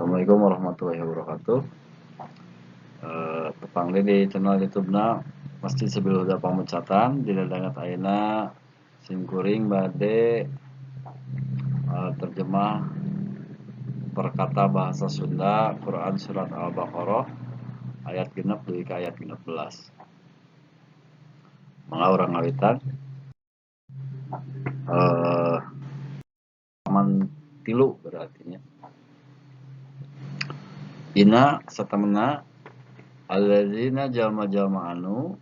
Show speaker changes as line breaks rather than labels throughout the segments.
Assalamualaikum warahmatullahi wabarakatuh. Tepang di channel YouTube-na Masjid Sabil Huda Pamucatan di dadangat ayeuna simkuring bade terjemah perkata bahasa Sunda Quran surat Al-Baqarah ayat genep dugi ka ayat 16. Mangga urang ngawitan halaman 3 berarti nya. Ina satamna alladzina jalma-jalma anu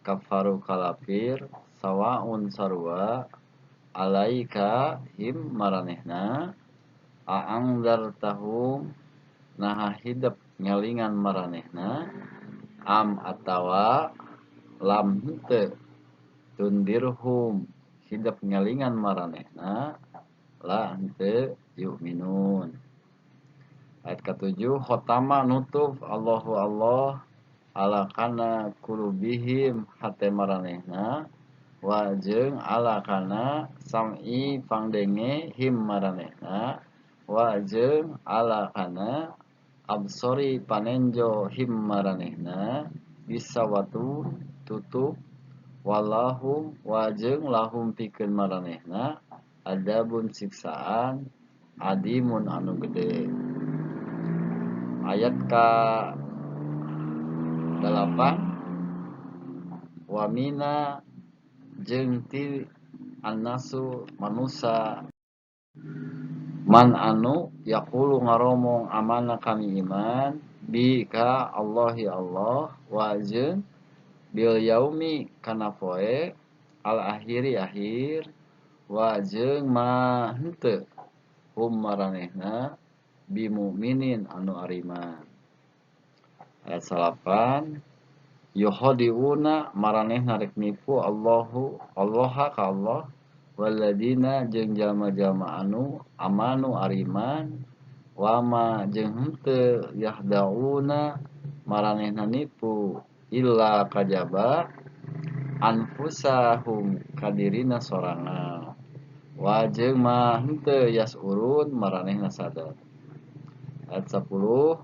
kafaru kalafir sawaun sarwa alaika him maranehna aang dartahum naha hidep ngelingan maranehna am atawa lam henteu tundirhum hidep ngelingan maranehna la henteu yu'minun. Ayat ke-7 khotama nutup Allahu Allah ala kana kulubihim hate maranehna wa jeung ala kana sam'i pangdenge him maranehna wa jeung ala kana absori panenjo him maranehna bisawatu tutup walahum wa jeung lahum pikeun maranehna adabun siksaan adimun anu gede. Ayat ke-8 wamina jeung ti annasu manusa man anu yaqulu ngaromong amana kami iman bi ka Allahi Allah wa jeung bil yaumi kana poe al akhiri akhir wa jeung ma henteu hum maranehna bi mukminin anu ariman. Ayat 8 yuhadiuna maranehna rek nipu Allahu Allaha ka Allah waladina jeung jalma-jalma anu amanu ariman wama jeung henteu yahdauna maranehna nipu illa kajaba anfusahum kadirina sorangan wa jeung mah henteu yasurun maranehna sadar. Ayat 10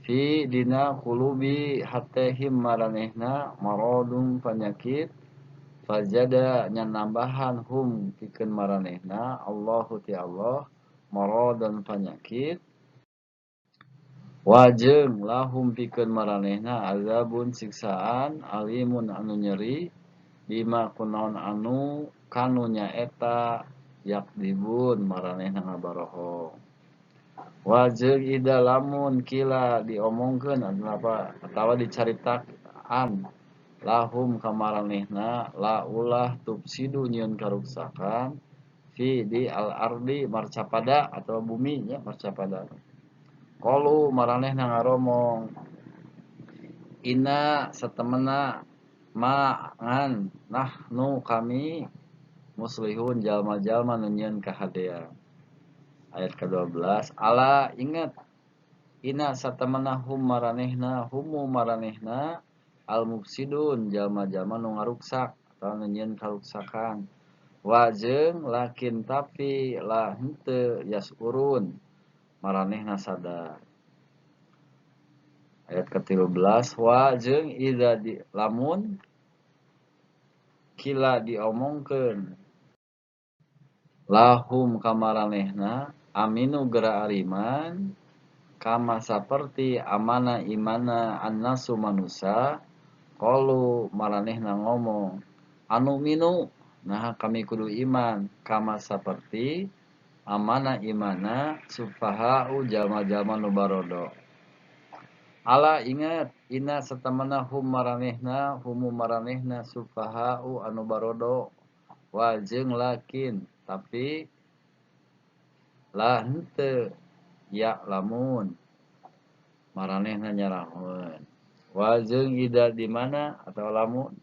fi dina qulubi hatehim maranehna maradun panyakit fajada nya nambahan hum pikeun maranehna Allahu ti Allah maradan panyakit wa jeung lahum pikeun maranehna azabun siksaan alimun anu nyeri bima kunaon anu kanu nyaeta yakdibun maranehna ngabarohong. Wa jeung ida lamun kila diomongkeun atawa dicaritakan lahum ka maranehna la ulah tufsidu nyieun karuksakan fi di al ardi marcapada atau bumi nya marcapada. Qalu maranehna ngaromong inna satemena ma'an nahnu kami muslihun jalma-jalma nu nyieun kahadean. Ayat ke-12 ala ingat ina satamana hum maranehna humu maranehna al mufsidun jalma-jalma nu ngaruksak atau nu nyieun karuksakan wa jeung lakin tapi la henteu yasurun maranehna sadar. Ayat ke-13 wa jeung ida di lamun kila diomongkeun lahum kamaranehna aminu gera ariman kama saperti amana imana annasu manusa qalu maranehna ngomong anu minu nah kami kudu iman kama saperti amana imana sufahau jalma-jalma nu barodo. Ala ingat ina satamana hum maranehna humu maranehna sufahau anu barodo wa jeung lakin tapi la henteu ya lamun maranehna nyarahun wa jeung ida di mana atau lamun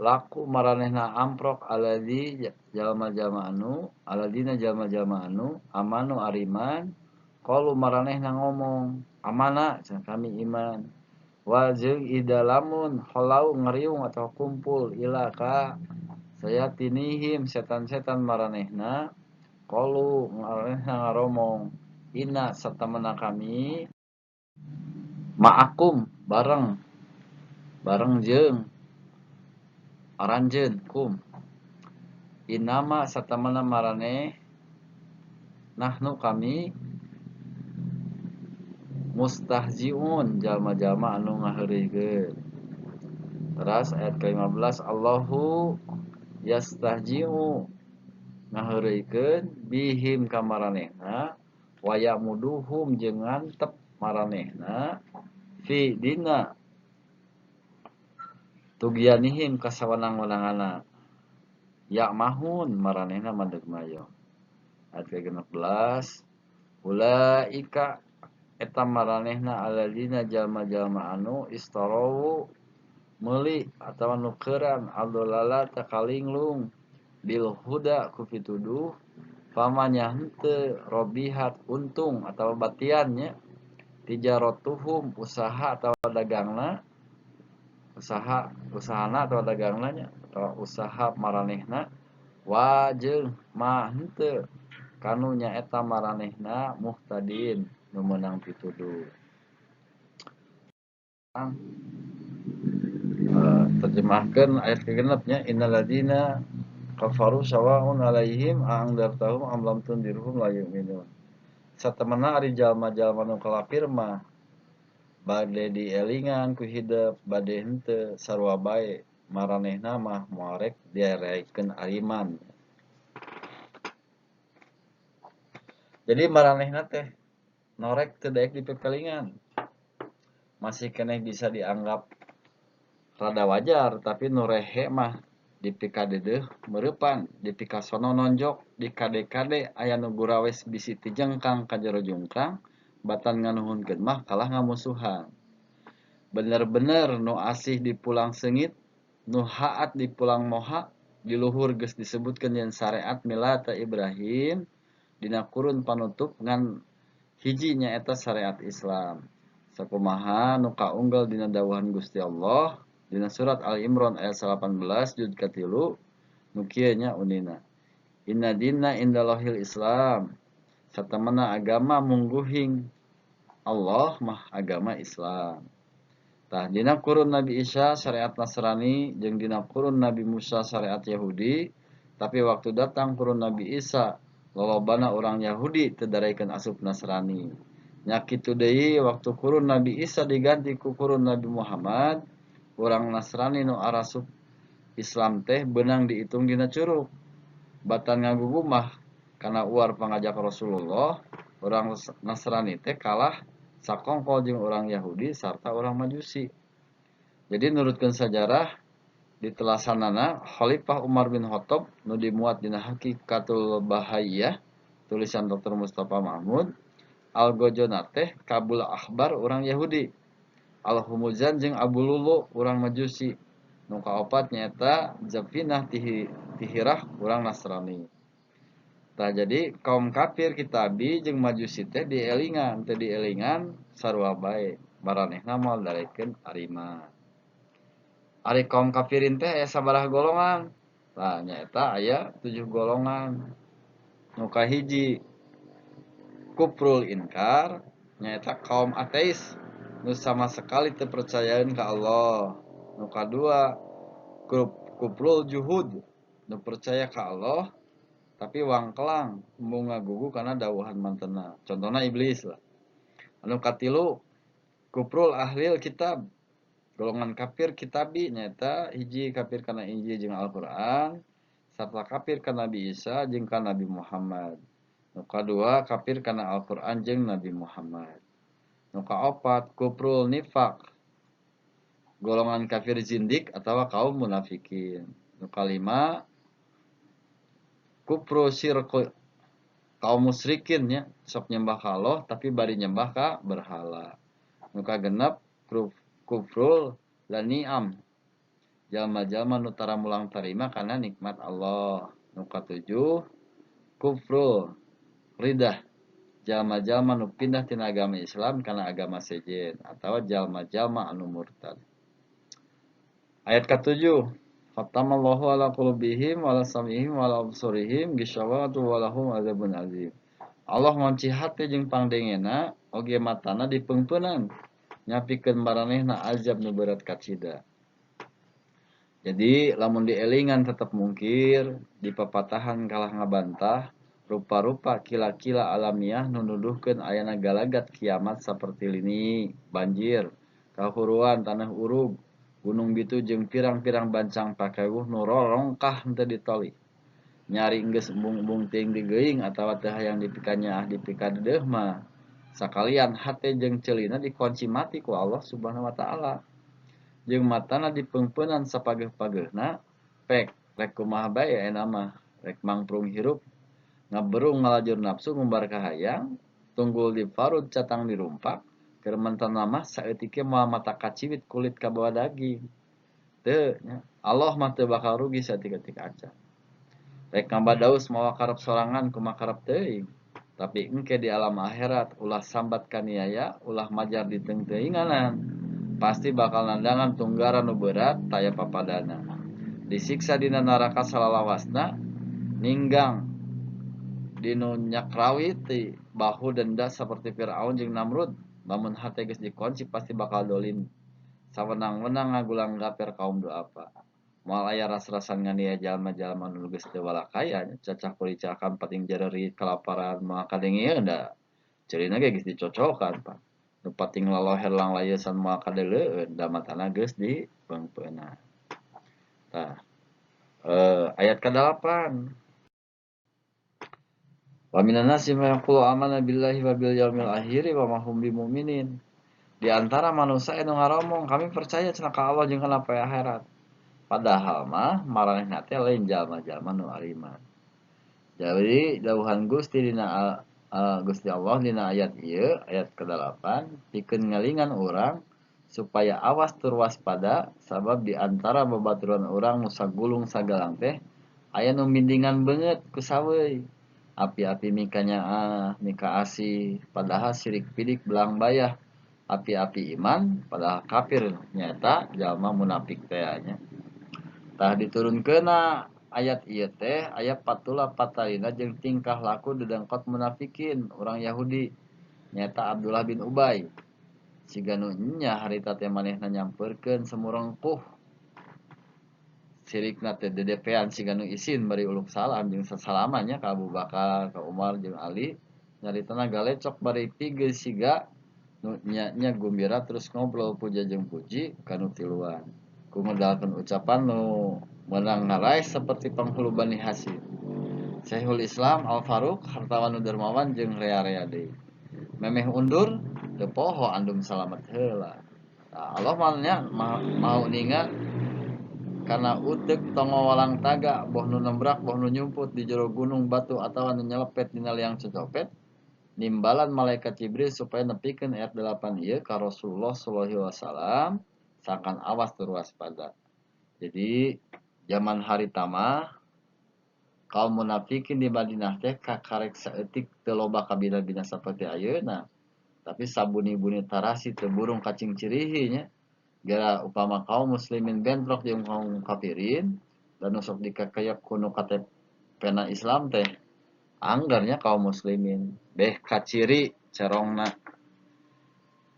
laku maranehna amprok aladi jalma-jalma anu aladina jalma-jalma anu amanu ariman qalu maranehna ngomong amana cenah kami iman wa jeung ida lamun halau ngeriung atau kumpul ila ka sayatinihim setan-setan maranehna qalu maranehna ngaromong inna satamana kami ma'akum bareng jeung aranjeun kum inama satamana maraneh nahnu kami mustahziun jalma-jalma anu ngaheureugeun. Teras ayat ke-15 Allahu yastahzi'u ngaheureukeun bihim ka maranehna wa ya'muduhum jeung ngantep maranehna fi dina tugianihim ka sawanang-wanangana ya mahun maranehna mandeg mayo. Ayat ke-16 ulaika eta maranehna alladzina jalma-jalma anu istarau meuli atawa nukeran aldolala takalinglung bil huda ku pituduh pamanya henteu robihat untung atau batiannya tijaratuhum usaha atau dagangna usahana atau dagangna atau usaha maranehna wajeng mah henteu kanu nyaeta maranehna muhtadin nu meunang pituduh. Terjemahkan ayat kegenepnya innalladzina kafaru sawaun alaihim a'angdartahum am lam tundirhum la yu'minun. Satemana ari jalma-jalma nu kafir mah bade dielingan ku hideup bade henteu sarua bae maranehna mah moal rek diarekeun ariman. Jadi maranehna teh norek teu daek dipepelingan. Masih keneh bisa dianggap rada wajar tapi nu rehe mah dipika dedeuh meurepan dipika sono nonjok di kade-kade aya nu gurawes bisi ti jengkang ka jero jungkang batan nganuhunkeun mah kalah ngamusuhan. Bener-bener nu asih dipulang seungit nu haat dipulang moha di luhur geus disebutkeun yen syariat milata Ibrahim dina kurun panutup ngan hiji nyaeta syariat Islam. Sakumaha nu kaunggal dina dawuhan Gusti Allah dina surat Al-Imran ayat 18 juz ka-3 nu kieu nya unina. Inna dinna indallahil Islam. Satamana agama mungguhing Allah mah agama Islam. Tah dina kurun Nabi Isa syariat Nasrani jeung dina kurun Nabi Musa syariat Yahudi, tapi waktu datang kurun Nabi Isa lolobana urang Yahudi teu darekeun asup Nasrani. Nya kitu deui waktu kurun Nabi Isa diganti ku kurun Nabi Muhammad, urang Nasrani nu arasup Islam teh beunang diitung dina curug. Batan ngagugumah kana uar pangajak Rasulullah, urang Nasrani teh kalah sakongkol jeung urang Yahudi sarta urang Majusi. Jadi nurutkeun sajarah ditelasanana Khalifah Umar bin Khattab nu dimuat dina Haqiqatul Bahaiyah tulisan Dr. Mustafa Mahmud Al-Ghazona teh kabul akhbar urang Yahudi. Al-Humuzan jeung Abu Lulu urang Majusi. Nu kaopat nyaeta Zafinah Tihirah urang Nasrani. Tah jadi kaum kafir kitabi jeung Majusi teh dielingan, teu dielingan sarua bae. Maranehna moal darekeun ariman. Ari kaum kafirin teh aya sabaraha golongan? Tah nyaeta aya 7 golongan. Nu kahiji kufrul inkar nyaeta kaum ateis nu sama sekali teu percayaeun ka Allah. Nu kadua kufrul juhud nu percaya ka Allah tapi wangkelang embung ngagugu kana dawuhan mantena. Contona iblis lah. Anu katilu kufrul ahlil kitab. Golongan kafir kitabi nyaeta hiji kafir kana Injil jeung Al-Qur'an sarta kafir kana Nabi Isa jeung kana Nabi Muhammad. Nu kadua kafir kana Al-Qur'an jeung Nabi Muhammad. Nu kaopat kufrul nifaq. Golongan kafir zindik atawa kaum munafikin. Nu kalima kufru syirk. Kaum musyrikin nya sok nyembah ka Allah tapi bari nyembah ka berhala. Nu kagenep kufrul lani'am. Jalma-jalma nu tara mulang tarima kana nikmat Allah. Nu katujuh kufrul ridah. Jalma-jalma nu pindah tina agama Islam kana agama sejen atawa jalma-jalma anu murtad. Ayat ke-7 Khatamallahu ala qulubihim wa ala sam'ihim wa ala absarihim ghishawatu wa lahum adzabun azim. Allah ngonci hati jeung pangdengena oge matana dipengpeunan nyapikeun maranehna azab nu berat kacida. Jadi lamun dielingan tetap mungkir di pepatahan kalah ngabantah rupa-rupa kila-kila alamiah nu nuduhkeun ayana galagat kiamat saperti lini banjir, kahuruan tanah urub, gunung bitu jeung pirang-pirang bancang pakewuh nu rorongkah henteu ditoli. Nyari geus embung-embung teuing digeuing atawa teu hayang dipikanyaah dipikadeuh mah sakalian hate jeung ceulina dikunci mati ku Allah Subhanahu wa taala. Jeung matana dipengpeunan sapageuh-pageuna pek rek kumaha bae ayeuna mah rek mangprung hirup ngaberung ngalajur nafsu ngumbar kahayang tunggul diparut catang dirumpak keur mentana mah saeutik moal mata kaciwit kulit kabawa daging teu nya Allah mah teu bakal rugi saeutik-eutik acan rek ngabadaus mawa karep sorangan kumaha karep teuing tapi engke di alam akhirat ulah sambat kaniaya ulah majar di teung-teunganan pasti bakal nandangan tunggaran nu berat taya papadana disiksa dina neraka salalawasna ninggang dinu nyakrawi ti bahu denda seperti Firaun jeung Namrud lamun hate geus dikunci pasti bakal dolim sawenang-wenang ngagulang gaper kaum duafa moal aya ras-rasan nganiaya jalma-jalma nu geus teu walakaya cacah kulicakan pating jareurit kalaparan moal kadengieun da ceulina ge geus dicocokan Pak nu pating laloher lang layesan moal kadeuleueun da matana geus dipengpeunna tah ayat ke-8 wa minan nasi may yaqulu amanna billahi wa bil yaumil akhir wa ma hum bimumin. Di antara manusia anu ngaromong kami percaya cenah ka Allah jeung kana poe akhirat. Padahal mah maranehna teh lain jalma-jalma nu ariman. Jadi dawuhan Gusti dina Gusti Allah dina ayat ieu ayat ke-8 pikeun ngalingan urang supaya awas tur waspada sabab di antara babaturan urang nu sagulung sagalang teh aya nu mindingan beungeut ku saweui. Api-api mikanya mika asih padahal sirik pidik belang bayah api-api iman padahal kafir nyata jalma munafik teh nya tah diturunkeuna ayat ieu teh aya patula patalina jeung tingkah laku dedengkot munafikin urang Yahudi nyata Abdullah bin Ubay siga nu nya harita teh manehna nyampeurkeun semurengkuh sirikna teh dedepean siga nu isin bari uluk salam jeung sasalamanya ka Abu Bakar ka Umar jeung Ali nyaritana galecok bari pikeun siga nu nya gumbira terus ngobrol puja jeung puji kanu tiluan ku ngedalkeun ucapan nu meunang ngarai seperti penghulu Bani Hasyim Syekhul Islam Al Faruq hartawan nu dermawan jeung rea-rea deui memeh undur teu poho andum salamet heula Allah mau ninga karena utek tongo walang taga boh nu nembrak boh nu nyumput di jero gunung batu atawa nu nyelepet dina liang cecopet nimbalan malaikat Jibril supaya nepikeun ayat 8 ieu ka Rasulullah sallallahu alaihi wasallam sakan awas tur waspada. Jadi zaman hari tamah kaum munafikin di Madinah teh kakarek saeutik teu loba kabina-bina saperti ayeuna tapi sabuni-buni tarasi teu burung cacing cirihi nya gara upama kaum muslimin bentrok jeung kaum kafirin dan nusok dikakayak kuno KTP-na Islam teh anggarnya kaum muslimin beh kaciri cerongna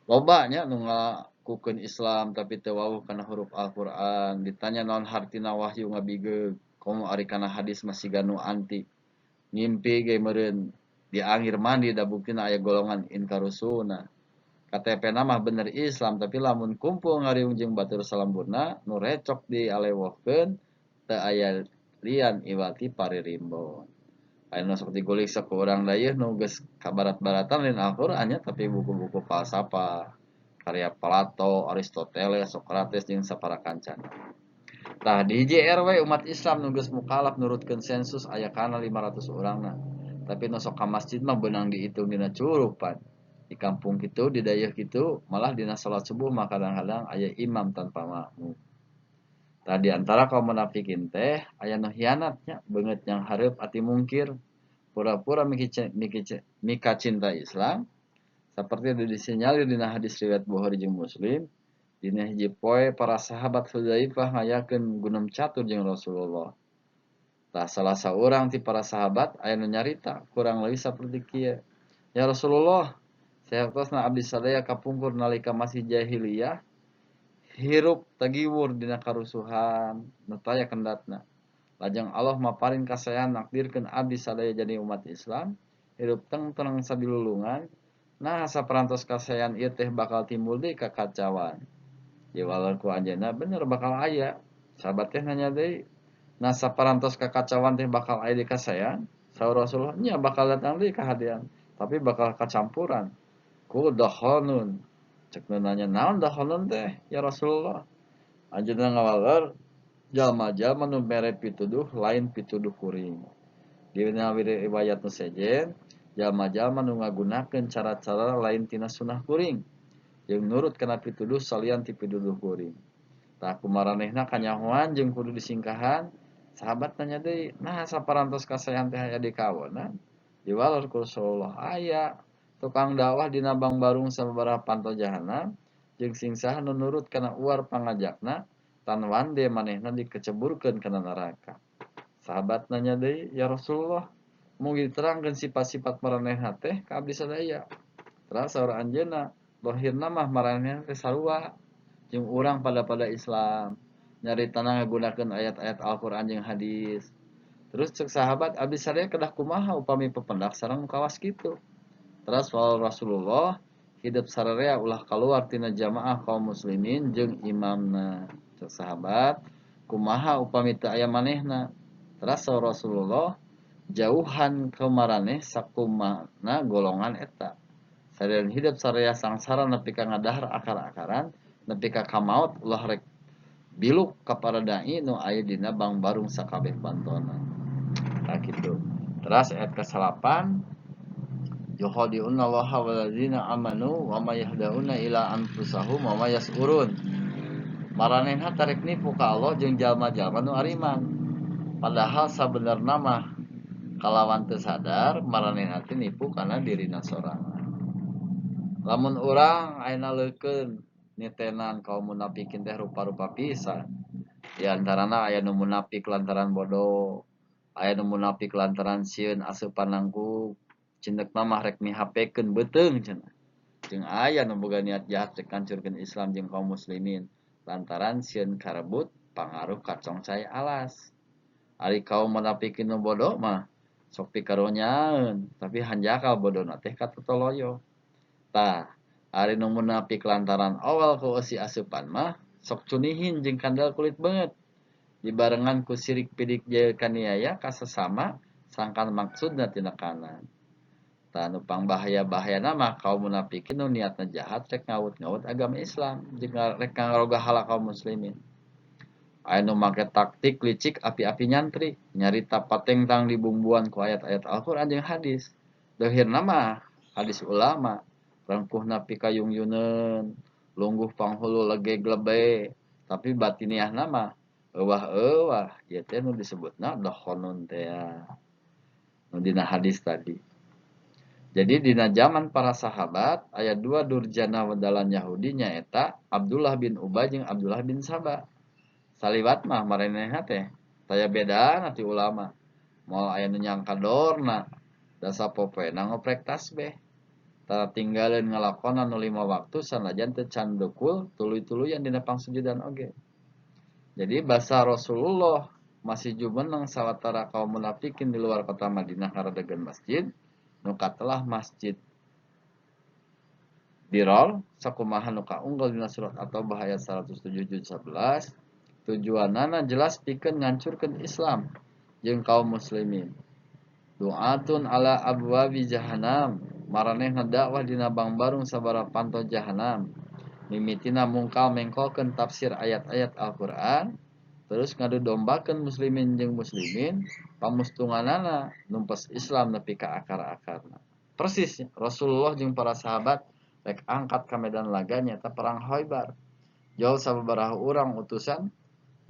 loba nya nu ngakukeun Islam tapi teu wawuh kana huruf Al-Qur'an ditanya naon hartina wahyu ngabigeug komo ari kana hadis masih ganu anti ngimpi ge meureun diangir mandi da buktina aya golongan inkarusuna KTP-na mah bener Islam tapi lamun kumpul ngariung jeung batur salamburna nu recok dialewohkeun teu aya lian iwati paririmbon. Anu sok digulik sok urang dayeuh nu geus kabarat-baratan lain Al-Qur'an nya tapi buku-buku falsafah karya Plato, Aristoteles, Sokrates jeung saparakancan. Tah di hiji RW umat Islam nu geus mukalaf nurutkeun sensus aya kana 500 urangna. Tapi nu sok ka masjid mah beunang diitung dina curupan. Di kampung kitu di dayeuh kitu malah dina salat subuh mah kadang-kadang aya imam tanpa makmum. Tah di antara kaum munafikin teh aya nu hianatnya beungeut yang hareup ati mungkir pura-pura mika cinta Islam seperti disinyalir dina hadis riwayat Bukhari jeung Muslim dina hiji poe para sahabat Hudzaifah ngayakeun gunung catur jeung Rasulullah Tah salah seorang ti para sahabat aya nu nyarita kurang lebih saperti kieu. Ya Rasulullah, saeutosna abdi sadaya kapungkur nalika masih jahiliyah, hirup tagiwur dina karusuhan, nu taya kendatna. Lajeng Allah maparin kasayan nakdirkeun abdi sadaya jadi umat Islam, hirup tentreng sabilulungan. Nah, saperantos kasayan ieu teh bakal timbul deui kakacauan. Ya walau ku anjeunna bener bakal aya. Sahabat teh nanya deui, nah saparantos kakacauan teh bakal aya di kasayan? Saur Rasulullah, nya bakal datang deui kahadian, tapi bakal kacampuran ku dohonun. Cek nanya naon dohonun teh ya Rasulullah? Anjeunna ngawaleur jalma-jalma nu mere pituduh lain pituduh kuring. Dina riwayat nu sejen, jalma-jalma nu ngagunakeun cara-cara lain tina sunah kuring, jeung nurut kana pituduh salian ti pituduh kuring. Tah kumaranehna kanyahoan jeung kudu disingkahan. Sahabat nanya deui, nah saparantos kasayan teh aya di kawonan? Diwalor ku Rasulullah, aya tukang dakwah dina Bang Barung sababaraha panto jahanam jeung singsaha nu nurut kana uar pangajakna tan wande manehna dikeceburkeun kana neraka. Sahabat nanya deui, ya Rasulullah, mugi diterangkeun sifat-sifat maranehna teh ka abdi sadaya. Terus saur anjeunna, lahirna mah maranehna teh sarua jeung urang pada Islam. Nyaritana ngagunakeun ayat-ayat Al-Qur'an jeung hadis. Terus cek sahabat, abdi sadaya kedah kumaha upami pependak sareng kawas kitu. Terus Rasulullah hidup sararea ulah kaluar tina jamaah kaum muslimin jeung imamna. Cek sahabat, kumaha upami teu aya manehna. Terus Rasulullah jauhan ke maraneh sakumana golongan eta. Sarean hidup saraya sangsara nepi ka ngadahar akar-akaran, nepi ka kamaot ulah rek biluk ka para dai nu aya dina Bang Barung sakabeh pantona. Nah kitu. Terus ayat ke-8, yukhadi'una Allaha walladzina amanu wa may yahda'una ila anfusahum wa may yas'urun. Maranehna tarik nipu ka Allah jeung jalma-jalma nu ariman. Padahal sabenerna mah kalawan teu sadar maranehna teh nipu kana dirina sorangan. Lamun urang ayeuna leukeun nitenan kaum munafikin teh rupa-rupa pisan. Di antarana aya nu munafik lantaran bodoh, aya nu munafik lantaran sieun aseupan nangkuk, cindeukna mah rek mihapekeun beuteung cenah. Jeung aya nu boga niat jahat rek ngancurkeun Islam jeung kaum muslimin lantaran sieun karebut pangaruh kacong cai alas. Ari kaum munafikin nu bodoh mah sok pikaronyaeun, tapi hanjakal bodohna teh katutoloyo. Tah, ari nu munafik lantaran awal ku eusi asupan mah sok cunihin jeung kandel kulit beungeut. Dibarengan ku sirik pidik jaya kaniaya ka sesama sangkan maksudna tina kanan. Tah nu pangbahaya-bahayana mah kaum munafikin nu niatna jahat rek ngawut-ngawut agama Islam jeung rek ngaroga hala kaum muslimin. Aya nu make taktik licik api-api nyantri, nyarita patengtang dibumbuan ku ayat-ayat Al-Qur'an jeung hadis. Dohirna mah hadis ulama, rengkuhna pikayung-yuneun, lungguh panghulu legeg lebe, tapi batiniahna mah euwah-euwah. Ieu teh nu disebutna dohonun teh nu dina hadis tadi. Jadi dina zaman para sahabat aya dua durjana wadalan Yahudi nyaeta Abdullah bin Ubay jeung Abdullah bin Saba. Saliwat mah maranehna teh taya bedana ti ulama. Moal aya nu nyangka dorna da sapopena ngoprek tasbih. Tara tinggaleun ngalakonan nu 5 waktu sanajan teu can deukul tuluy-tuluyan dina pangsujudan oge. Jadi basa Rasulullah masih jumeneng sawatara kaum munafikin di luar kota Madinah ngaradegeun masjid, nu katelah masjid Birol sakumaha nu kaunggul dina surat At-Taubah ayat 107-11. Tujuanana jelas pikeun ngancurkeun Islam jeung kaum muslimin. Du'atun ala abwabi jahannam, maranehna dakwah dina Bang Barung sabaraha panto jahanam. Mimitina mungkal mengkolkeun tafsir ayat-ayat Al-Qur'an, terus ngadu dombakeun muslimin jeung muslimin pamustunganana numpes Islam nepi ka akar-akarna. Persis Rasulullah jeung para sahabat rek angkat ka medan laga nyaeta perang Khaibar. Jauh sababaraha urang utusan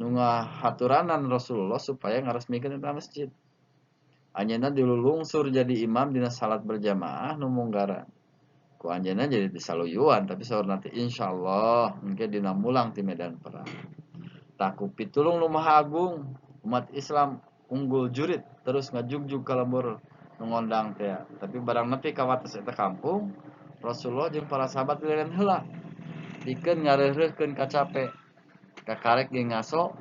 nu ngahaturanan Rasulullah supaya ngaresmikeun eta masjid. Anjeunna dilulungsur jadi imam dina salat berjamaah nu munggaran. Ku anjeunna jadi disaluyuan tapi saur nanti insyaallah engke dina mulang ti medan perang. Taku pitulung nu maha agung umat Islam unggul jurit terus ngajugjug ka lembur ngondang teh. Tapi barang nepi ka wates eta kampung, Rasulullah jeung para sahabat leureun heula pikeun ngareureuhkeun kacape kakarek ge ngaso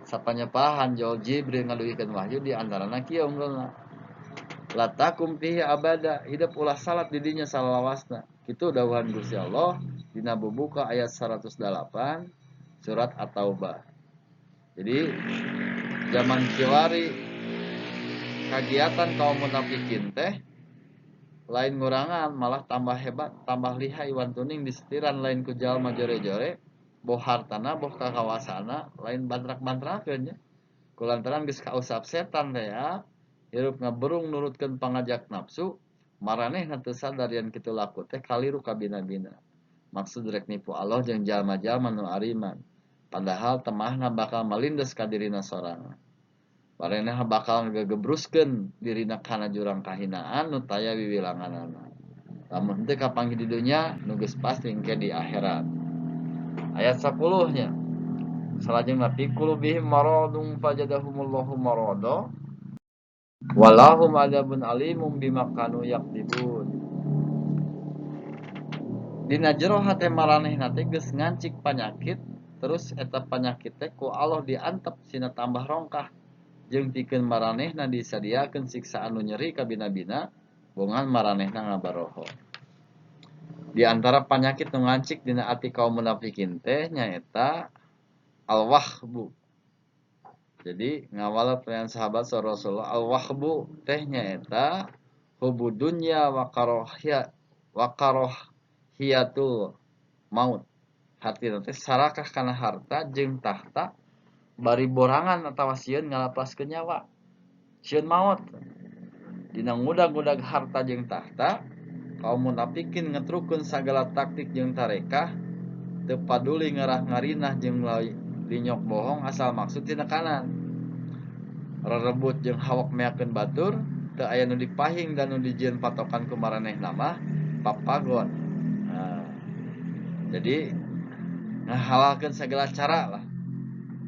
sapanyepahan jauh Jibril ngaduhikeun wahyu di antarana kieu unggulna. Latakum fihi abada, hidup ulah salat di dinya salawasna. Kitu dawuhan Gusti Allah dina bubuka ayat 108 surat At-Taubah. Jadi zaman kiwari kegiatan kaum munafikin teh lain ngurangan malah tambah hebat, tambah lihai wan tuning disetiran lain ku jalma jore-jore, boh hartana, boh kakawasana, lain bantrak-bantrakeun nya. Kulantaran geus kausap setan teh ya. Hirup ngaberung nurutkeun pangajak nafsu, maranehna teu sadar yen kitu laku teh kaliru ka bina-bina. Maksud rek nipu Allah jeung jalma-jalma nu ariman. Padahal temahna bakal malindes ka dirina sorangan. Maranehna bakal ngegebruskeun dirina kana jurang kahinaan nu taya wiwilanganana. Lamun teu kapanggih di dunya, nu geus pasti engke di akhirat. Ayat 10-nya. Salajengna fi qulubihim maradun fajadahumullahu marada walahum adzabun alimum bima kanu yaktibun. Dina jero hate maranehna teh geus ngancik panyakit, terus eta panyakit teh ku Allah diantep sina tambah rongkah jeung pikeun maranehna disadiakeun siksaan nu nyeri ka bina-bina bongan maranehna ngabaroho. Di antara panyakit nu ngancik dina ati kaum munafikin teh nyaeta al-wahbu. Jadi ngawala perayaan sahabat Rasulullah al-wahbu teh nyaeta hubudunya wa karohiyatul maut. Hatina teh sarakah kana harta jeung tahta bari borangan atawa sieun ngalapaskeun nyawa. Sieun maot. Dina ngudag-ngudag harta jeung tahta, kaum munafikin ngetrukeun sagala taktik jeung tarekah, teu paduli ngarah ngarinah jeung linyok bohong asal maksud tina kanan. Rerebut jeung hawak meakeun batur, teu aya nu dipahing dan nu dijieun patokan ku maranehna mah papagon. Nah, jadi ngahalalkeun sagala cara lah.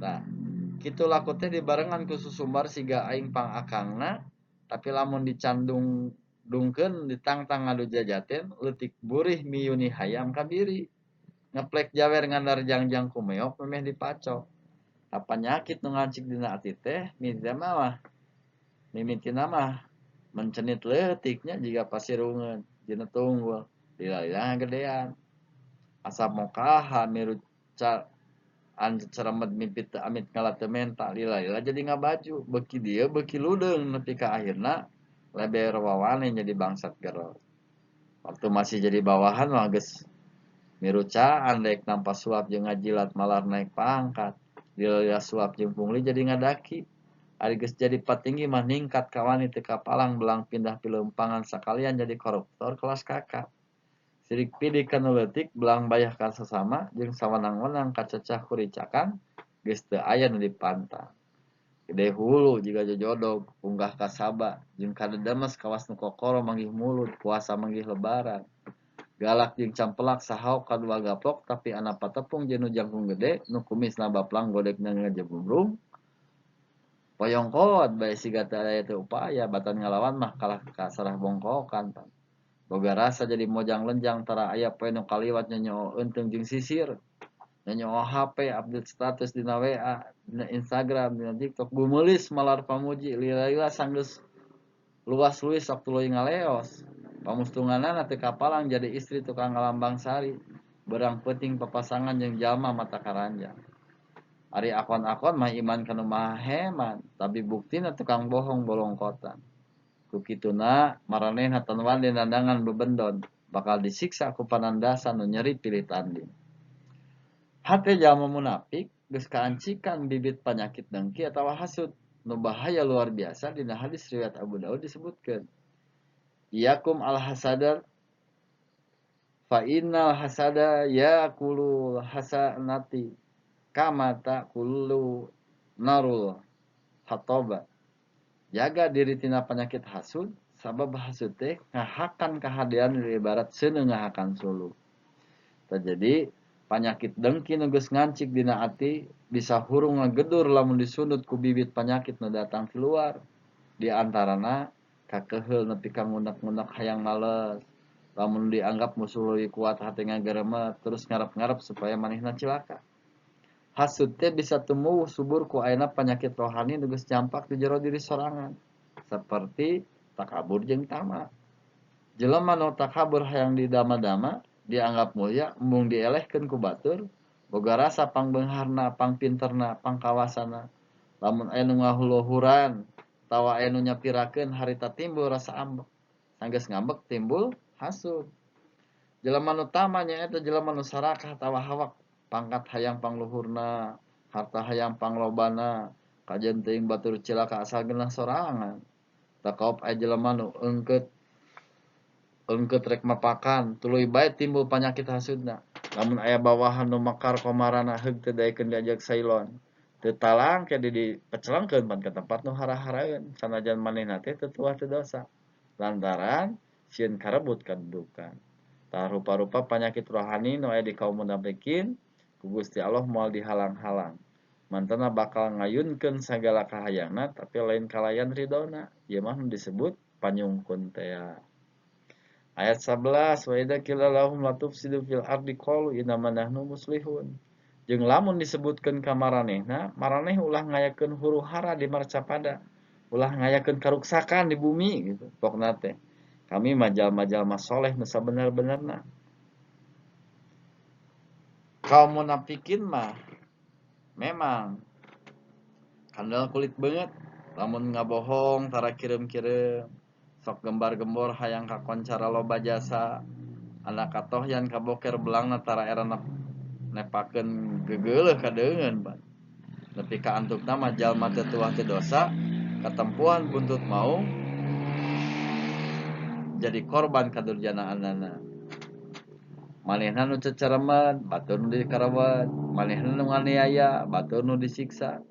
Nah, kitu laku teh dibarengan ku susumbar siga aing pangakangna, tapi lamun dicandung dungkeun ditangtang ngadu jajaten leutik burih miyuni hayam kabiri. Ngeplek jawer ngandar jangjang kumeok memeh dipacok. Panyakit nu ngancik dina ati teh mimitina mah mencenit leutiknya jika pasirungeun dina tunggul lila-lila gedean. Asa mokaha miru ceremet mimpi teu amit ngala teu menta lila-lila jadi ngabaju beuki dieu beuki ludeung nepi ka akhirna leber wawane jadi bangsat gero. Waktu masih jadi bawahan mah geus miruca andek nampa suap jeung ngajilat malar naik pangkat. Lila suap jeung pungli jadi ngadaki. Ari geus jadi patinggi mah ningkat ka wani teu kapalang belang pindah pileumpangan sakalian jadi koruptor kelas kakap. Sirik pidik kanu leutik belang bayah ka sasama jeung sawenang-wenang kacecah kuricakan geus teu aya nu dipantang. Gede hulu jiga jojodog unggah ka saba jeung kadedemes kawas nu kokoro manggih mulut puasa manggih lebaran. Galak jeung campelak sahaok kadua gaplok tapi anak patepung jeung nu jangkung gede nu kumisna baplang godekna ngajebumrung. Poyongkot bae siga teu aya teu upaya batan ngalawan mah kalah kasarah bongkokan. Boga rasa jadi mojang lenjang tara aya poe nu kaliwat nyonyoo eunteng jeung sisir. Nyonyoo HP update status dina WA, dina Instagram, dina TikTok bumeulis malar pamuji lila-lila sanggeus luas-luis sok tuluy ngaleos. Pamustunganana teu kapalang jadi istri tukang ngalambang sari. Berang peuting papasangan jeung jalma mata karanjang. Ari akon-akon mah iman kanu maha heman, tapi buktina tukang bohong bolongkotan. Ku kituna maranehna tanwan di nandangan bebendon, bakal disiksa ku panandasan nu nyeri pilih tanding. Hate jalma munafik geus kaancikan bibit panyakit dengki atawa hasud nu bahaya luar biasa dina hadis riwayat Abu Daud disebutkeun. Iyakum al-hasada fa innal hasada yaqulu hasanati kama taqulu narul hataba. Jaga diri tina penyakit hasud sabab hasud teh ngahakan kahadean ibarat seuneu ngahakan sulu. Jadi Panyakit dengki nu geus ngancik dina ati bisa hurung ngagedur lamun disundut ku bibit panyakit nu datang ti luar. Di antarana kakeheul nepi ka ngunek-ngunek hayang males. Lamun dianggap musuh leuwih kuat hate ngageremet terus ngarep-ngarep supaya manehna cilaka. Hasud teh bisa tumuwuh subur ku ayeuna panyakit rohani nu geus jampak di jero diri sorangan. Seperti takabur jeung tamak. Jelema nu takabur hayang didama-dama dianggap mulia mung dielehkeun ku batur boga rasa pangbeungharna, pangpinterna, pangkawasana. Lamun aya nu ngahuluhuran tawa aya nu nyapirakeun harita timbul rasa ambek. Sanggeus ngambek timbul hasud. Jelema nu tama nyaeta jelema nu sarakah tawa hawak, pangkat hayang pangluhurna, harta hayang panglobana, kajen teuing batur cilaka asal geunah sorangan. Takaop aya jelema nu eungkeut rek mapakan, tuluy bae timbul panyakit hasudna. Lamun aya bawahan nu mekar komarana heug teu daekeun diajak sailon. Teu talang ke dipecelengkeun pan ka tempat nu hara-haraeun, sanajan manehna teh teu tuah teu dosa. Lantaran sieun karebut kadudukan. Tah rupa-rupa panyakit rohani nu aya di kaum munafikin ku Gusti Allah moal dihalang-halang. Mantena bakal ngayunkeun sagala kahayangna tapi lain kalayan ridona. Ieu mah nu disebut panyungkun teh. Ayat 11 wa idza qila lahum la tufsidu fil ardi qalu innama nahnu muslihun. Jeung lamun disebutkeun ka maranehna, maraneh ulah ngayakeun huru-hara di marcapada, ulah ngayakeun karuksakan di bumi gitu. Pokna teh kami majal-majal soleh nu sabener-benerna. Kaum munafikin mah memang kandel kulit banget lamun ngabohong tara kireum-kireum sok gembar-gembor hayang kakoncara loba jasa anak katohyan kaboker belangna tara erana nepakeun gegeuleuh kadeungeun ban nepi ka antukna mah jalma teu tuah teu dosa katempuhan buntut maung jadi korban kadurjanaanana. Manehna nu ceceremet batur nu dikarawat, manehna nu nganiaya batur nu disiksa.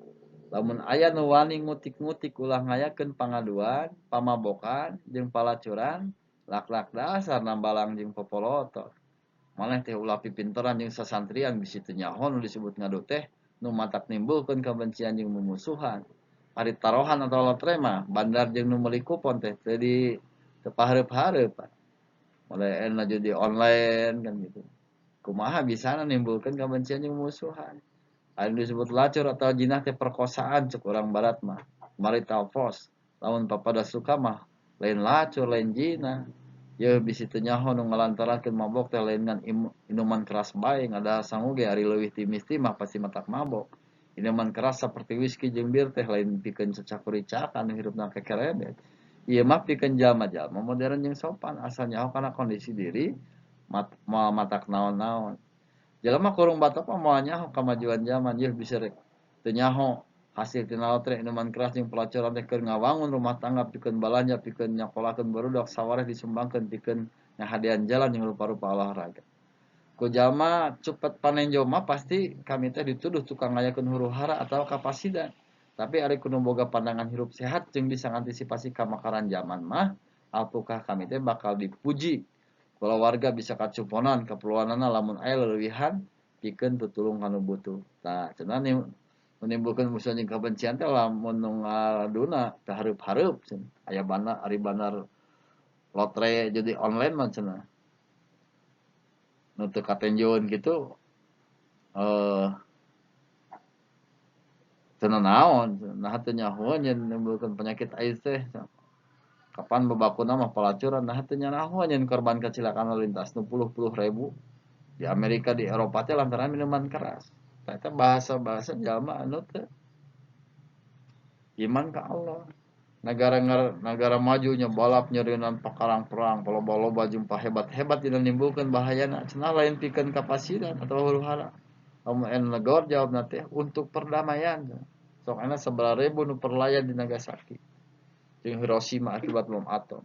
Lamun aya nu wani ngutik-ngutik ulah ngayakeun pangaduan, pamabokan jeung palacuran, lak-lak dasar nambalang jeung popolotot. Maneh teh ulah pipinteran jeung sasantrian bisi teu nyaho nu disebut ngadu teh nu matak nimbulkeun kabencian jeung mumusuhan. Ari tarohan atau lotre mah bandar jeung nu meuli kupon teh teu pahareup-hareup. Mulai ena judi online kan gitu. Kumaha bisana nimbulkeun kabencian jeung mumusuhan. Anu disebut lacur atau jinah teh perkosaan cek urang barat mah. Marital force. Lamun papada suka mah lain lacur lain jinah. Ye bisi teu nyaho nu ngalantarankeun mabok teh lain ngan minuman keras bae ngada sanguge ari leuwih ti mah pasti matak mabok. Minuman keras seperti whisky jeung bir teh lain pikeun cacak-ricak anu hirupna kekerebet. Ieu mah pikeun jalma-jalma modern jeung sopan asal nyaho kana kondisi diri matak naon-naon. Jelema kurung batok mah moal nyaho kamajuan zaman ieu bisa rek teu nyaho hasil tina lotre minuman keras jeung pelacuran teh keur ngawangun rumah tangga pikeun balanja pikeun nyakolakeun barudak sawareh disumbangkeun pikeun ngahadian jalan jeung rupa-rupa olahraga. Ku jalma cepet panenjo mah pasti kami teh dituduh tukang ngayakeun huru-hara atau kapasidan. Tapi ari kudu boga pandangan hirup sehat jeung bisa ngantisipasi kamakaran zaman mah alpukah kami teh bakal dipuji. Kalau warga bisa kacuponan keperluanana lamun aya leuwihan pikeun tutulung kanu butuh. Tah cenah menimbulkeun musuh jeung kabencian teh lamun nu ngaduna teu hareup-hareup cenah. Aya bandar ari bandar lotre jadi online mah cenah. Nu teu katenjoeun kitu teu naon, nah teu nyahoan yen nimbulkeun penyakit AIDS teh. Kapan babakuna mah pelacuran, nah teu nyahoan yen korban kecelakaan lalu lintas nu puluh-puluh ribu di Amerika di Eropa teh lantaran minuman keras. Eta bahasa-bahasa jalma anu teu iman ka Allah. Negara maju nya balap nyeriunan pakarang perang, loba-loba jumpa hebat-hebat dina nimbulkeun bahayana. Cenah lain pikeun kapasidan atau huru-hara. Lamun negor jawabna teh untuk perdamaian. Sok ana 11.000 nu perlayan di Nagasaki. Jeung Hiroshima akibat bom atom.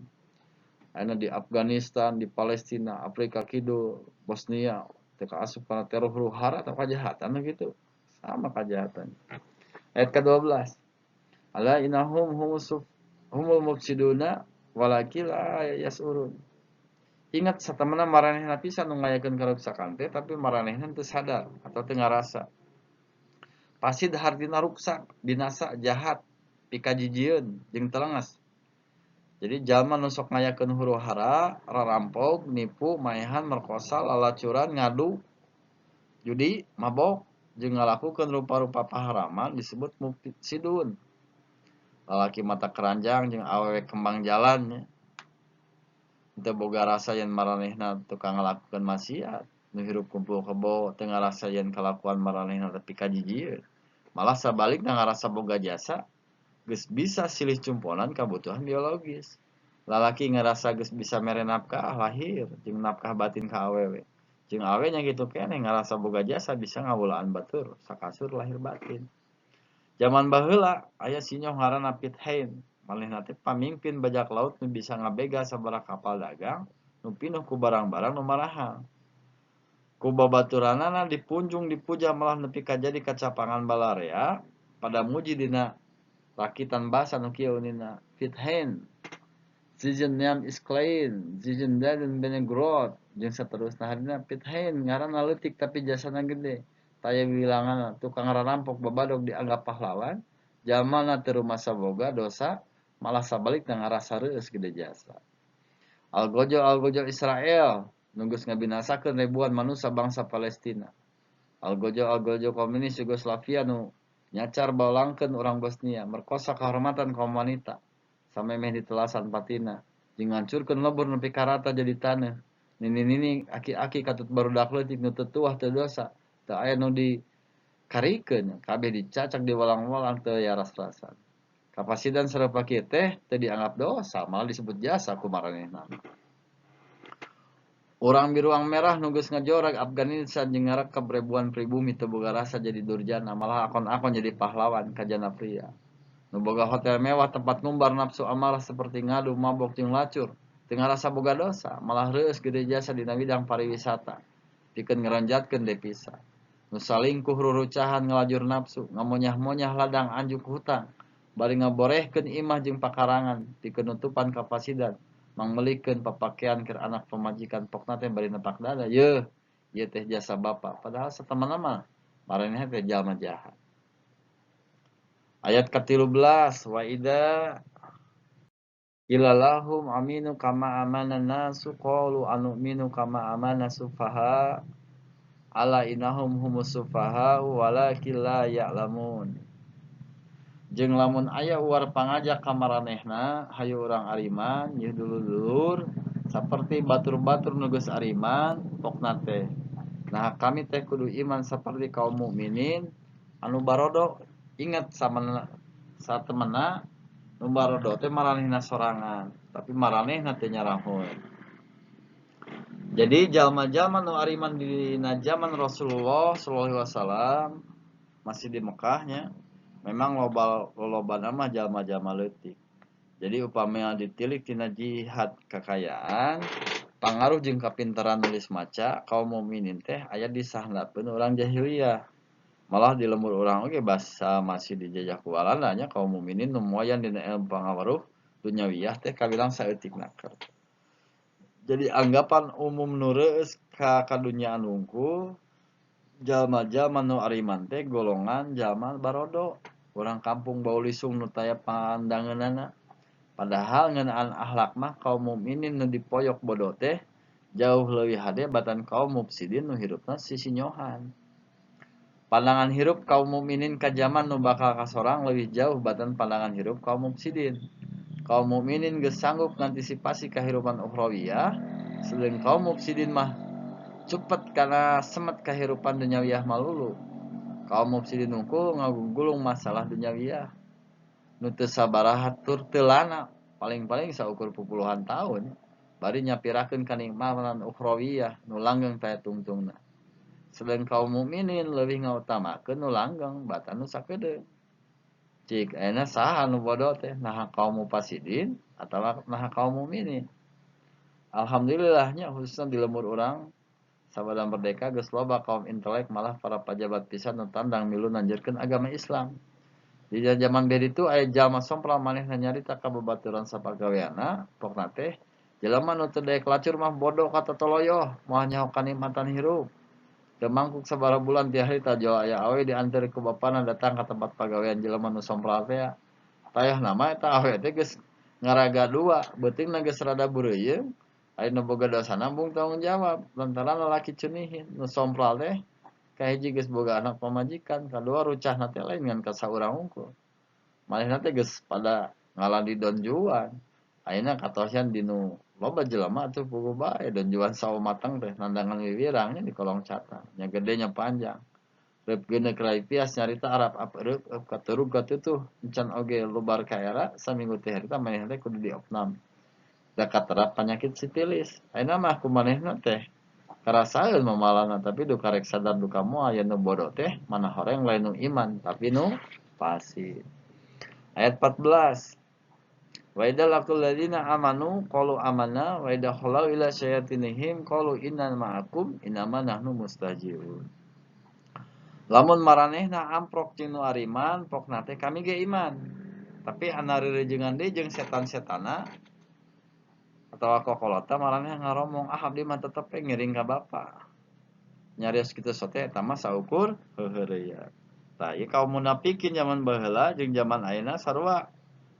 Ana di Afghanistan, di Palestina, Afrika Kidul, Bosnia, teh kaasup kana teror huru-hara atau kajahatan gitu. Sama kajahatan. Ayat ke-12. Ala innahum humul mufsiduna walakin la yasurun. Ingat satamana maranehna pisan nu ngayakeun karuksakan teh tapi maranehna teu sadar atau teu ngarasa. Pasti hardina ruksak, binasa, jahat, pikajijieun jeung telengas. Jadi jalma nu sok ngayakeun huru-hara, rarampok, nipu, maehan, merkosa, lalacuran, ngadu, judi, mabok, jeung ngalakukeun rupa-rupa paharaman disebut mufsidun. Lalaki mata keranjang jeung awewe kembang jalan nya. Teu boga rasa yen maranehna tukang ngalakukeun maksiat, nu hirup kumpul kebo teu ngarasa yen kalakuan maranehna teh pikajijieun. Malah sabalikna ngarasa boga jasa, geus bisa silih cumponan kabutuhan biologis. Lalaki ngerasa geus bisa mere nafkah lahir jeung nafkah batin ka awewe. Jeung awewe nya kitu keneh ngarasa boga jasa bisa ngawulaan batur sakasur lahir batin. Zaman baheula aya sinyoh ngaranna Piet Hein. Manehna teh pamimpin bajak laut nu bisa ngabega sabaraha kapal dagang nu pinuh ku barang-barang nu mahal. Ku babaturanana dipunjung dipuja malah nepi ka jadi kacapangan balarea pada muji dina rakitan basa nu kieu nina Piet Hein. Zijen name is clean, zijen daden bene growth, jeung saterusna hadina Piet Hein ngaranna leutik tapi jasana gede. Taya wilangan tukang rarampok babadog dianggap pahlawan, jalmana teu rumasa boga dosa, malah sabalikna ngarasa reueus gede jasa. Algojo Israel nu geus ngabinasakeun ribuan manusia bangsa Palestina. Algojo komunis Yugoslavia nu nyacar baulangkeun urang Bosnia, merkosa kehormatan kaum wanita, samemeh ditelasan patina, jeung ngancurkeun lebur nepi ka rata jadi taneuh. Nini aki-aki katut barudak leutik nu teu tuah teu dosa, teu aya nu dikarikeun, kabeh dicacak diwalang-walang teu yaras-rasan. Kapasidan sarupa kieu teh teu dianggap dosa, malah disebut jasa ku maranehna. Urang biruang merah nu geus ngajorag Afganistan jeung ngarekep ribuan pribumi teu boga rasa jadi durjana, malah akon-akon jadi pahlawan kajana pria. Nu boga hotel mewah tempat ngumbar nafsu amarah seperti ngadu, mabok jeung lacur, teu ngarasa boga dosa, malah reueus gede jasa dina bidang pariwisata, pikeun ngaranjatkeun devisa. Nu salingkuh rurucahan ngalajur nafsu, ngamonyah-monyah ladang anjuk hutang, bari ngaborehkeun imah jeung pakarangan, pikeun nutupan kapasidan, mangmelikeun papakean keur anak pamajikan pokna teh bari nepak dada, yeuh, ieu teh jasa bapa, padahal satemana mah maranehna teh jalma jahat. Ayat ke-13, wa idza ilalahum aminu kama amana nasu qalu anu'minu kama amana sufaha ala innahum humus sufaha walakin la ya'lamun. Jeung lamun aya uar pangajak ka maranehna hayu urang ariman ieu dulur-dulur saperti batur-batur nu geus ariman pokna teh. Nah kami teh kudu iman saperti kaum mukminin anu barodo. Ingat satemena nu barodo teh maranehna sorangan, tapi maranehna teh nyarahun. Jadi jalma-jalma nu ariman dina zaman Rasulullah sallallahu alaihi wasallam masih di Mekahnya, memang lolobana mah jalma-jalma leutik. Jadi upamana ditilik tina jihad kakayaan, pangaruh jeung kapinteran nulis maca kaum mukminin teh aya di sahandapeun urang jahiliyah. Malah di lembur urang oge basa masih dijajah ku Walanda nya kaum mukminin nu moyan dina ilmu pangaruh dunyawiyah teh kabilang saeutikna keur. Jadi anggapan umum nu reueus ka kadunyaan unggul jalma-jalma nu ariman teh golongan jalma barodo, urang kampung bau lisung nu taya pandangeunana. Padahal ngeunaan akhlak mah kaum mukminin nu dipoyok bodoh teh jauh leuwih hade batan kaum mufsidin nu hirupna sisinyohan. Pandangan hirup kaum mukminin ka zaman nu bakal kasorang leuwih jauh batan pandangan hirup kaum mufsidin. Kaum mukminin geus sanggup ngantisipasi kahirupan ukhrawiyah, sedeng kaum mufsidin mah cepet kana semet kahirupan dunyawiyah malulu. Kaum mufsidin unggul ngagulung masalah dunyawiyah nu teu sabaraha tur teu lana, paling-paling saukur pupuluhan tahun bari nyapirakeun kanikmatan ukhrawiyah nu langgeng taya tungtungna. Sedeng kaum mukminin leuwih ngautamakeun nu langgeng batan nu sakedeung. Cik ayeuna saha nu bodoh teh, naha kaum mufsidin atawa naha kaum mukminin? Alhamdulillahnya khususna di lembur urang sabada merdeka geus loba kaum intelek malah para pajabat pisan nu tandang milu nanjurkeun agama Islam. Di zaman beri itu aya jalma sompral manehna nyarita ka babaturan sapagaweana pokna teh Jelema nu teu daek lacur mah bodoh kata toloyo, moal nyaho kanikmatan hirup. Teu mangkuk sabaraha bulan ti hari tajol aya awe diantar ku bapana datang ka tempat pagawean jelema nu sompral teh. Tayah nama eta awe teh geus ngaraga dua, beutingna geus rada bureuyeung. Ari nu boga dosa nambung tanggung jawab, lantaran lalaki ceunihin. Nu sompral teh kahiji geus boga anak pamajikan, kadua rucahna teh lain ngan ka saurang unggul. Manehna teh geus pada ngalandi donjuan. Ayeuna katosian dinu loba jelema atuh puguh bae donjuan sawo mateng teh nandangan wiwirangnya di kolong catat. Nya gede nya panjang. Reup geuneuk rai pias nyarita Arab reup katurug katutuh encan oge lubar ka era saminggu teh harita manehna teh kudu diopnam. Da katerap panyakit sipilis. Ayeuna mah kumanehna teh karasaeun mamalana tapi duka rek sadar duka moal aya nu bodoh teh mana horeng lain nu iman tapi nu fasik. Ayat 14. Wa idza laqul ladina amanu qalu amanna wa idza khalau ila syayatinihim qalu inna ma'akum innama nahnu mustajirun. Lamun maranehna amprok jeung nu ariman pokna teh kami ge iman. Tapi anu rerejengan deui jeung setan-setana atawa kokolota maraneh ngaromong abdi mah tetep ngiring ka bapa. Nyarios kitu sote eta mah saukur heuheureuyeuh. Tah ieu kaum munafikin zaman baheula jeung zaman ayeuna sarua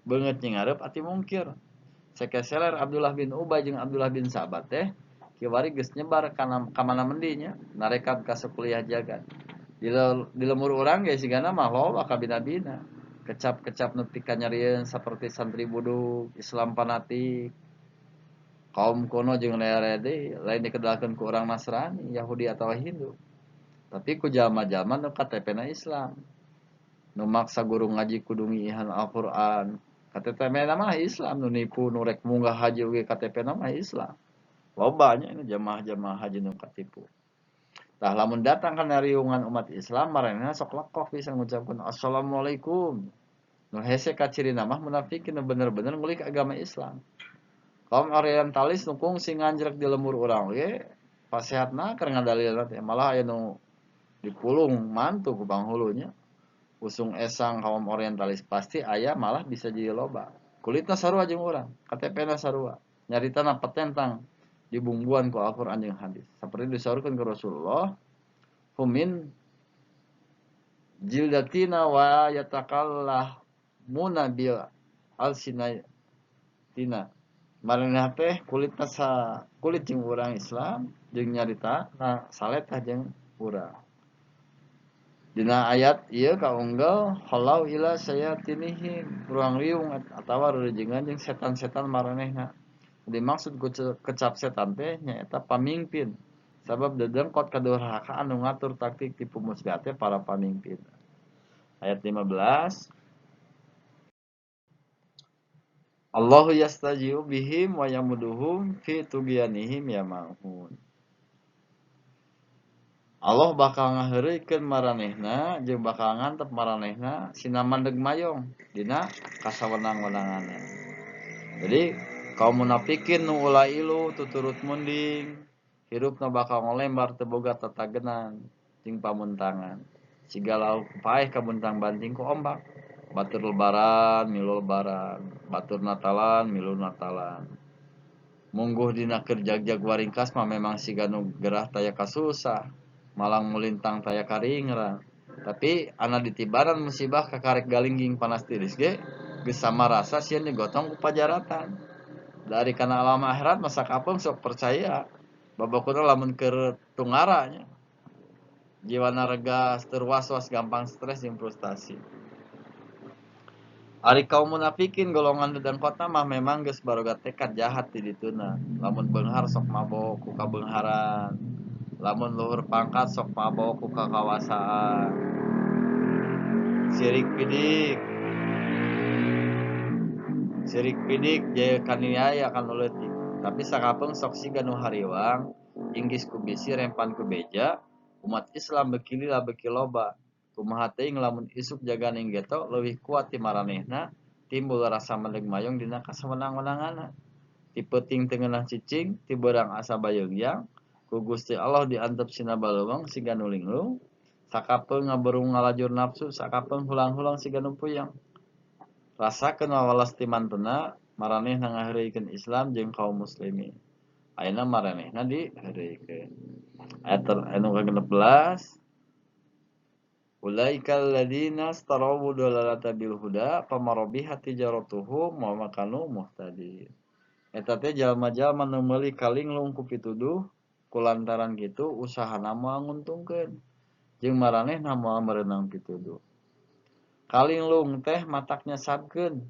beungeut nyengareup ati mungkir. Sekeseler Abdullah bin Ubay jeung Abdullah bin Sabat teh kiwari geus nyebar ka mana mendinya narekab ka sakuliah jagat. Di lemur urang ge sigana mah loba ka bina-bina. Kecap-kecap nu pika nyarieun saperti santri buduk, Islam fanatik, kaum kuno jeung leere deui, lain dikedalkeun ku urang Nasrani, Yahudi atawa Hindu. Tapi ku jalma-jalma nu KTP-na Islam. Nu maksa guru ngaji kudu ngiihan Al-Qur'an. KTP-na mah Islam, nu nipu nu rek munggah haji oge KTP-na mah Islam. Loba nya ini jamaah-jamaah haji nu katipu. Tah lamun datang kana riungan umat Islam maranehna sok lekok bisa ngucapkeun assalamualaikum. Nu hese ka cirina mah munafikin nu bener-bener ngulik agama Islam. Kaum orientalis nu kungsi nganjrek di lembur urang ge pasehatna keur ngadalilna teh malah aya nu dipulung mantu ku panghulunya. Usung esang kaum orientalis pasti aya malah bisa jadi loba. Kulitna sarua jeung urang, KTP-na sarua. Nyaritana petentang dibungbuan ku Al-Qur'an jeung hadis. Saperti disaurkeun ku Rasulullah, "Humin jildatina wa yatakallamuna bil alsinatina." Maranehna teh kulitna kulit jeung urang Islam jeung nyarita na saletah jeung urang. Dina ayat ieu kaunggal halau ila sayatinihim ruang riung atawa rerejengan jeung setan-setan maranehna. Dimaksud ku kecap setan teh nyaeta pamimpin. Sabab dedengkot kadurhakaan nu ngatur taktik tipu muslihat teh para pamimpin. Ayat 15. Allahu yastajiu bihim wa yamuduhum fi tugyanihim yamahun. Allah bakal ngaheureukeun maranehna jeung bakal ngantep maranehna sina mandeg mayong dina kasawenang-wenanganna. Jadi kaum munafikin nu ulah ilu tuturut munding hirupna bakal ngolembar teu boga tatagenan jeung pamuntangan. Siga lauk paeh kabuntang banting ku ombak. Batur lebaran milu lebaran, batur natalan milu natalan. Mungguh dina keur jag-jag waringkas mah memang siga nu gerah taya kasusah. Malang mulintang taya karingrang. Tapi ana ditibaran musibah kakarek galingging panas tiris ge geus samarasa sieun digotong ku pajaratan. Dari kana alam akhirat masa kapeung sok percaya babakuna lamun keur tungara nya. Jiwana rega teu was-was gampang stres jeung frustasi. Ari kaum munafikin golongan dedengkotna mah memang geus baroga tekad jahat ti dituna. Lamun beunghar sok mabok ku kabeungharan. Lamun luhur pangkat sok mabok ku kakawasaan. Sirik pidik jaya kaniaya kan leutik. Tapi sakapeung sok siga nu hariwang inggis ku bisi rempan ku beja umat Islam beuki lila beuki loba. Kumaha teuing lamun isuk jaganing geto leuwih kuat ti maranehna timbul rasa mendeg mayong dina kasawenang-wenanganna. Ti peuting teu ngeunah cicing ti beurang asa bayeungyang ku Gusti Allah diantep sina baleuweung siga nu linglung sakapeung ngaberung ngalajur nafsu sakapeung hulang-hulang siga nu puyeng. Rasakeun wawalas ti mantena maranehna ngahareuikeun Islam jeung kaum muslimin. Ayeuna maranehna dihareuikeun. Ayat anu ke-16, ulaikal ladzina istaraw dalalata bil huda famarabihat tijaratuhum wa makanu muhtadin. Eta teh jalma-jalma nu meuli kalinglung ku pituduh kulantaran kitu usahana moal nguntungkeun jeung maranehna moal merenang pituduh. Kalinglung teh mataknya sabkeun.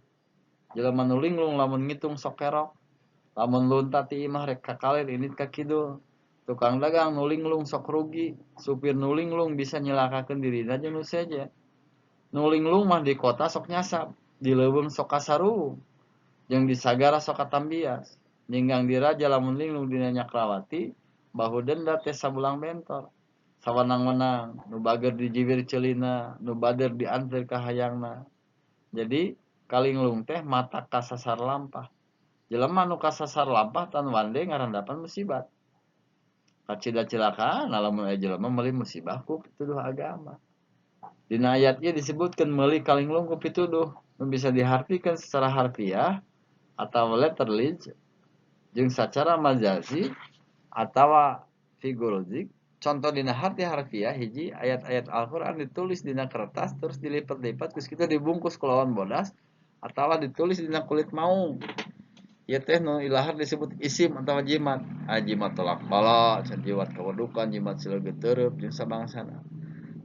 Jelema nu linglung lamun ngitung sok kerok. Lamun lunta ti imah rek kakalir ini ka kidul. Tukang dagang nu linglung sok rugi. Supir nu linglung bisa nyelakakeun dirina jeung nu seje. Nu linglung mah di kota sok nyasap, di leuweung sok kasaru, jeung di sagara sok katambias. Ninggang di raja lamun linglung dina Nyakrawati, bahu denda teh sabulang bentor. Sawanang-wenang, nu bager dijibir ceulina, nu bader dianteur ka hayangna. Jadi kalinglung teh mata kasasar lampah. Jelema nu kasasar lampah tan wande ngarandapan musibat. Kacida cilakaan lamun aya jelema meuli musibah ku pituduh agama. Dina ayat ieu disebutkeun meuli kalinglung ku pituduh, nu bisa dihartikeun secara harfiah atawa letterly jeung sacara majazi atawa figuratif. Contoh dina harti harfiah hiji ayat-ayat Al-Qur'an ditulis dina kertas terus dilipat-lipat geus kitu dibungkus ku lawan bodas atawa ditulis dina kulit maung. Ieu teh nu ilahar disebut isim atawa jimat. Jimat tolak bala, jimat kawedukan, jimat sileget teureub jeung sabangsana.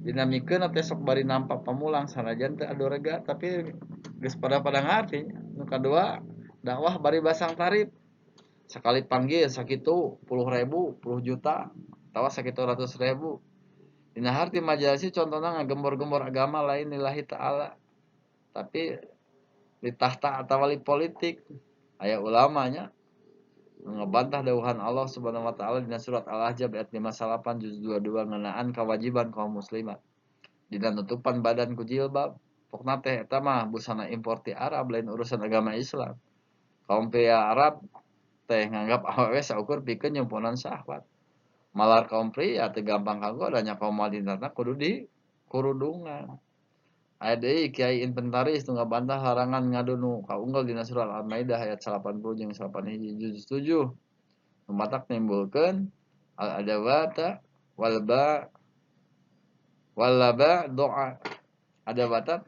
Dinamikeun teh sok bari nampak pamulang sanajan teu adorega tapi geus pada ngarti. Nu kadua dakwah bari basang tarif. Sekali panggil sakitu 10.000, 10 juta atawa sakitu 100.000. Dina harti majalisi contohna ngagembor-gembor agama lain lillahi ta'ala. Tapi di tahta atawa di politik aya ulamanya ngebantah dawuhan Allah Subhanahu wa taala dina surat Al-Ahzab ayat 58 juz 22 ngeunaan kewajiban kaum muslimat dina nutupan badan ku jilbab. Pokna teh eta mah busana impor ti Arab lain urusan agama Islam. Kaum pria Arab teh nganggap awewe saukur pikeun nyumpunan syahwat. Malar kaum pria teu gampang kagoda nya kaum wanitana kudu di kurudungan. Aya deui Kiai Inventaris nu ngabantah larangan ngadu nu kaunggal dina surat Al-Maidah ayat 80 jeung 81 juz 7. Nu matak nimbulkeun al-adawata wal laba doa. Adawata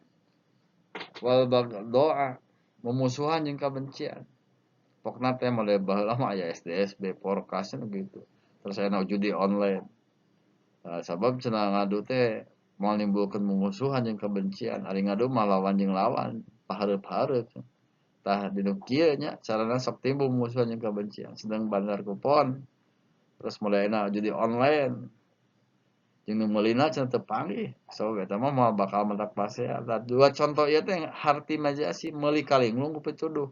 wal doa memusuhan jeung kabencian. Pokna teh model baheula mah aya SDSB forecast gitu. Terus aya judi online. Sabab cenah ngadu teh moal nimbulkeun mumusuhan jeung kebencian. Ari ngadu mah lawan jeung lawan, pahareup-hareup. Tah dinu kieu nya carana sok timbul mumusuhan jeung kebencian. Sedang bandar kupon. Terus mulai judi online. Jeung nu meulina cenah teu panggih. So eta mah moal bakal mentak pasea. Dua contoh ieu teh harti majasi meuli kalinglung ku pituduh.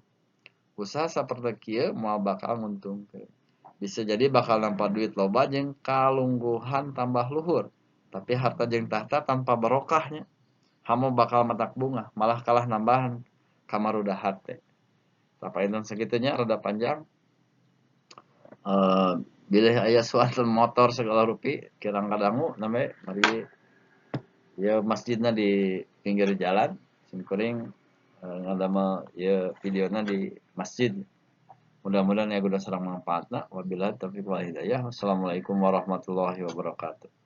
Usaha saperti kieu moal bakal nguntungkeun. Bisa jadi bakal nampa duit loba jeung kalungguhan tambah luhur. Tapi harta jeung tahta tanpa barokahnya. Hamo bakal matak bunga, malah kalah nambahan kamarudahat teh. Tapaeun sakitunya rada panjang. Bilih aya suatu motor segala rupi kirang kadangu name mari ya masjidna di pinggir jalan sim kuring ngadamel ya videona di masjid. Mudah-mudahan ya guna sareng manfaatna. Wabillahi taufiq wal hidayah. Wassalamualaikum warahmatullahi wabarakatuh.